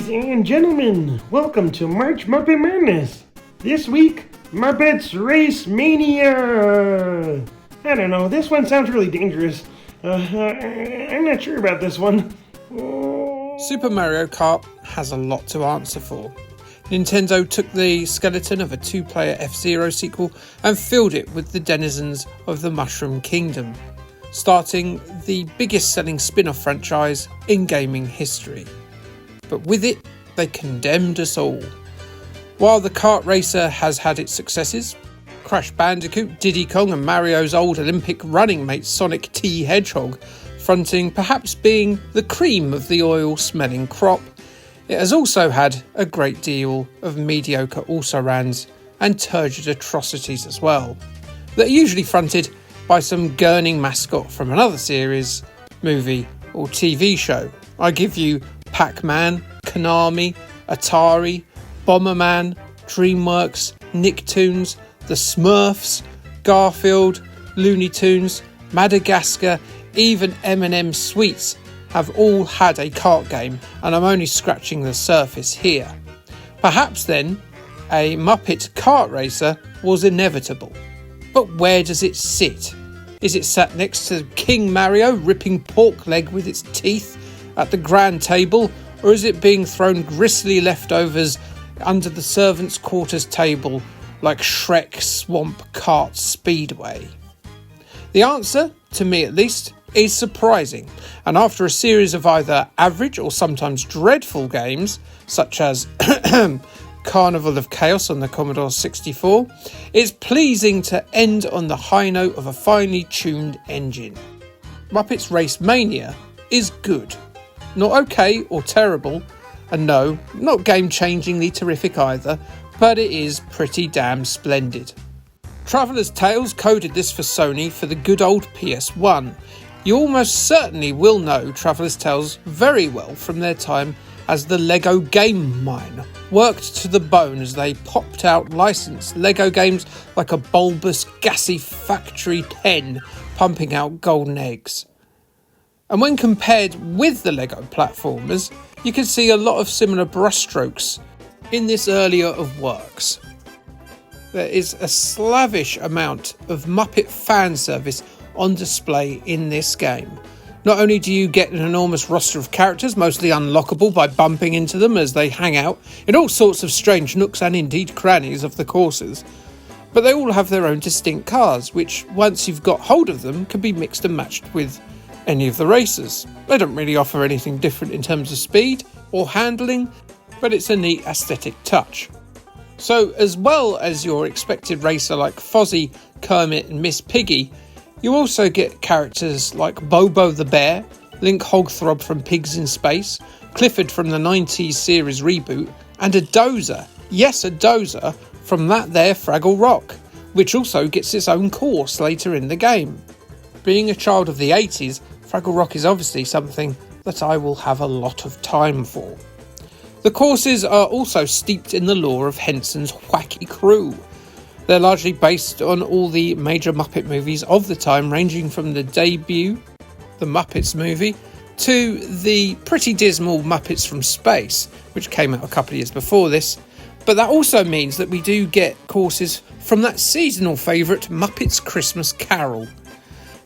Ladies and gentlemen, welcome to March Muppet Madness. This week, Muppets Racemania. I don't know, this one sounds really dangerous. I'm not sure about this one. Super Mario Kart has a lot to answer for. Nintendo took the skeleton of a two-player F-Zero sequel and filled it with the denizens of the Mushroom Kingdom, starting the biggest selling spin-off franchise in gaming history. But with it, they condemned us all. While the kart racer has had its successes, Crash Bandicoot, Diddy Kong and Mario's old Olympic running mate Sonic T. Hedgehog fronting perhaps being the cream of the oil-smelling crop, it has also had a great deal of mediocre also-rans and turgid atrocities as well, that are usually fronted by some gurning mascot from another series, movie or TV show. I give you Pac-Man, Konami, Atari, Bomberman, DreamWorks, Nicktoons, The Smurfs, Garfield, Looney Tunes, Madagascar, even M&M Sweets have all had a kart game, and I'm only scratching the surface here. Perhaps then, a Muppet kart racer was inevitable. But where does it sit? Is it sat next to King Mario ripping pork leg with its teeth at the grand table, or is it being thrown grisly leftovers under the servants' quarters table like Shrek Swamp Kart Speedway? The answer, to me at least, is surprising, and after a series of either average or sometimes dreadful games, such as Carnival of Chaos on the Commodore 64, it's pleasing to end on the high note of a finely tuned engine. Muppets Racemania is good. Not okay or terrible, and no, not game-changingly terrific either, but it is pretty damn splendid. Traveller's Tales coded this for Sony for the good old PS1. You almost certainly will know Traveller's Tales very well from their time as the Lego Game Mine, worked to the bone as they popped out licensed Lego games like a bulbous, gassy factory hen pumping out golden eggs. And when compared with the Lego platformers, you can see a lot of similar brushstrokes in this earlier of works. There is a slavish amount of Muppet fan service on display in this game. Not only do you get an enormous roster of characters, mostly unlockable by bumping into them as they hang out in all sorts of strange nooks and indeed crannies of the courses, but they all have their own distinct cars, which once you've got hold of them can be mixed and matched with any of the racers. They don't really offer anything different in terms of speed or handling, but it's a neat aesthetic touch. So as well as your expected racer like Fozzie, Kermit and Miss Piggy, you also get characters like Bobo the Bear, Link Hogthrob from Pigs in Space, Clifford from the 90s series reboot, and a Dozer, yes a Dozer, from that there Fraggle Rock, which also gets its own course later in the game. Being a child of the 80s, Fraggle Rock is obviously something that I will have a lot of time for. The courses are also steeped in the lore of Henson's wacky crew. They're largely based on all the major Muppet movies of the time, ranging from the debut, the Muppets movie, to the pretty dismal Muppets from Space, which came out a couple of years before this. But that also means that we do get courses from that seasonal favourite Muppets Christmas Carol.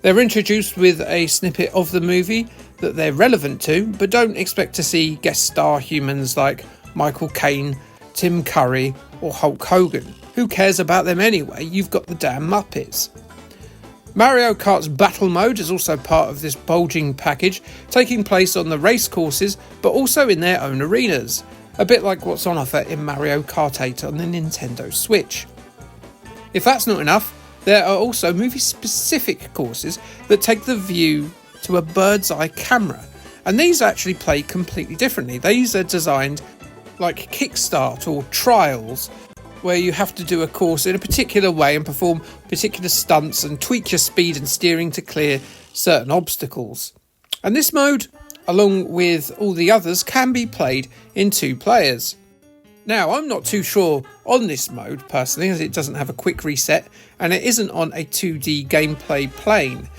They're introduced with a snippet of the movie that they're relevant to, but don't expect to see guest star humans like Michael Caine, Tim Curry or Hulk Hogan. Who cares about them anyway? You've got the damn Muppets. Mario Kart's battle mode is also part of this bulging package, taking place on the race courses but also in their own arenas, a bit like what's on offer in Mario Kart 8 on the Nintendo Switch. If that's not enough, there are also movie-specific courses that take the view to a bird's eye camera, and these actually play completely differently. These are designed like Kickstart or Trials, where you have to do a course in a particular way and perform particular stunts and tweak your speed and steering to clear certain obstacles. And this mode, along with all the others, can be played in 2 players. Now, I'm not too sure on this mode personally, as it doesn't have a quick reset and it isn't on a 2D gameplay plane,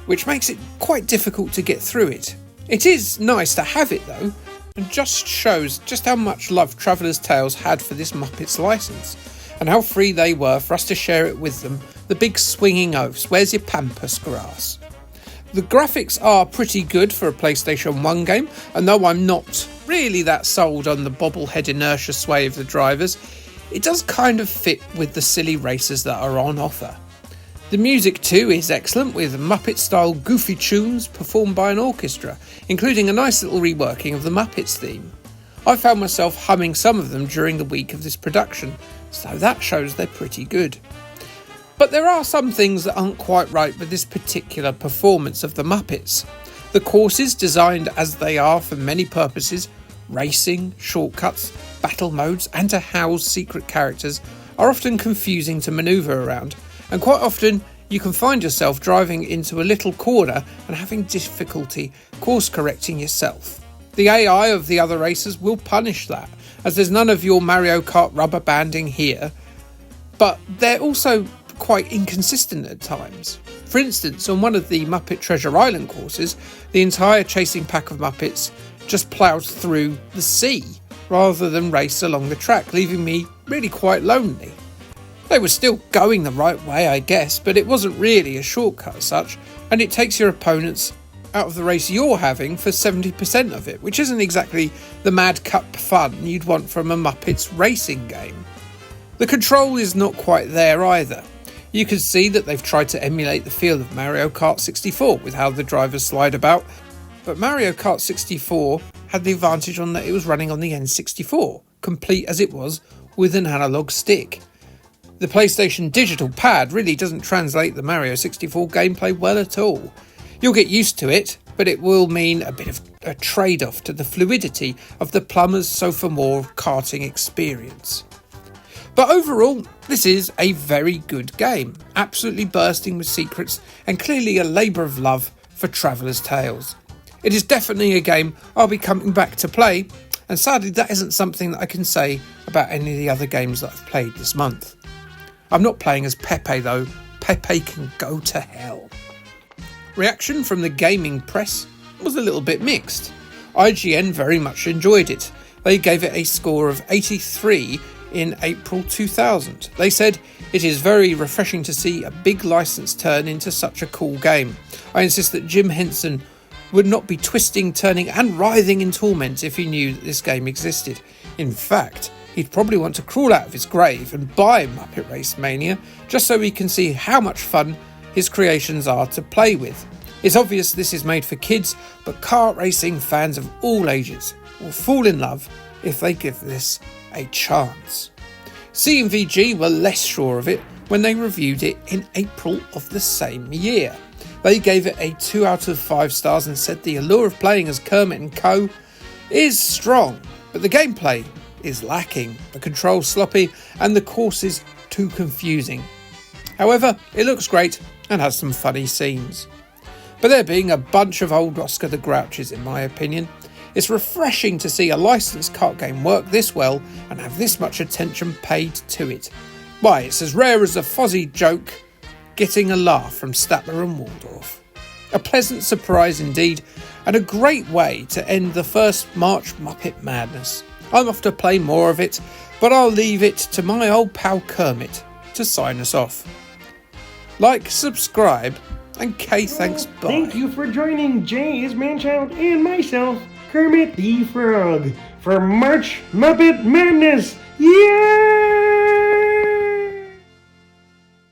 which makes it quite difficult to get through it. It is nice to have it though, and just shows just how much love Traveller's Tales had for this Muppets license, and how free they were for us to share it with them. The big swinging oaths, where's your pampas grass? The graphics are pretty good for a PlayStation 1 game, and though I'm not really that sold on the bobblehead inertia sway of the drivers, it does kind of fit with the silly races that are on offer. The music too is excellent, with Muppet-style goofy tunes performed by an orchestra, including a nice little reworking of the Muppets theme. I found myself humming some of them during the week of this production, so that shows they're pretty good. But there are some things that aren't quite right with this particular performance of the Muppets. The courses, designed as they are for many purposes, racing, shortcuts, battle modes, and to house secret characters, are often confusing to manoeuvre around, and quite often you can find yourself driving into a little corner and having difficulty course correcting yourself. The AI of the other racers will punish that, as there's none of your Mario Kart rubber banding here, but they're also quite inconsistent at times. For instance, on one of the Muppet Treasure Island courses, the entire chasing pack of Muppets just ploughed through the sea rather than race along the track, leaving me really quite lonely. They were still going the right way, I guess, but it wasn't really a shortcut as such, and it takes your opponents out of the race you're having for 70% of it, which isn't exactly the Mad Cup fun you'd want from a Muppets racing game. The control is not quite there either. You can see that they've tried to emulate the feel of Mario Kart 64 with how the drivers slide about, but Mario Kart 64 had the advantage on that it was running on the N64, complete as it was with an analogue stick. The PlayStation Digital Pad really doesn't translate the Mario 64 gameplay well at all. You'll get used to it, but it will mean a bit of a trade-off to the fluidity of the Plumber's Sophomore karting experience. But overall, this is a very good game, absolutely bursting with secrets and clearly a labour of love for Traveller's Tales. It is definitely a game I'll be coming back to play, and sadly that isn't something that I can say about any of the other games that I've played this month. I'm not playing as Pepe though. Pepe can go to hell. Reaction from the gaming press was a little bit mixed. IGN very much enjoyed it. They gave it a score of 83 in April 2000. They said, "It is very refreshing to see a big license turn into such a cool game. I insist that Jim Henson would not be twisting, turning and writhing in torment if he knew that this game existed. In fact, he'd probably want to crawl out of his grave and buy Muppet Racemania just so he can see how much fun his creations are to play with. It's obvious this is made for kids, but kart racing fans of all ages will fall in love if they give this a chance." CMVG were less sure of it when they reviewed it in April of the same year. They gave it a 2 out of 5 stars and said the allure of playing as Kermit and Co. is strong, but the gameplay is lacking, the controls sloppy, and the courses too confusing. However, it looks great and has some funny scenes. But there being a bunch of old Oscar the Grouches in my opinion, it's refreshing to see a licensed kart game work this well and have this much attention paid to it. Why, it's as rare as a Fozzie joke getting a laugh from Statler and Waldorf. A pleasant surprise indeed, and a great way to end the first March Muppet Madness. I'm off to play more of it, but I'll leave it to my old pal Kermit to sign us off. Like, subscribe, and thanks, bye. Thank you for joining Jay's Manchild and myself, Kermit the Frog, for March Muppet Madness. Yeah!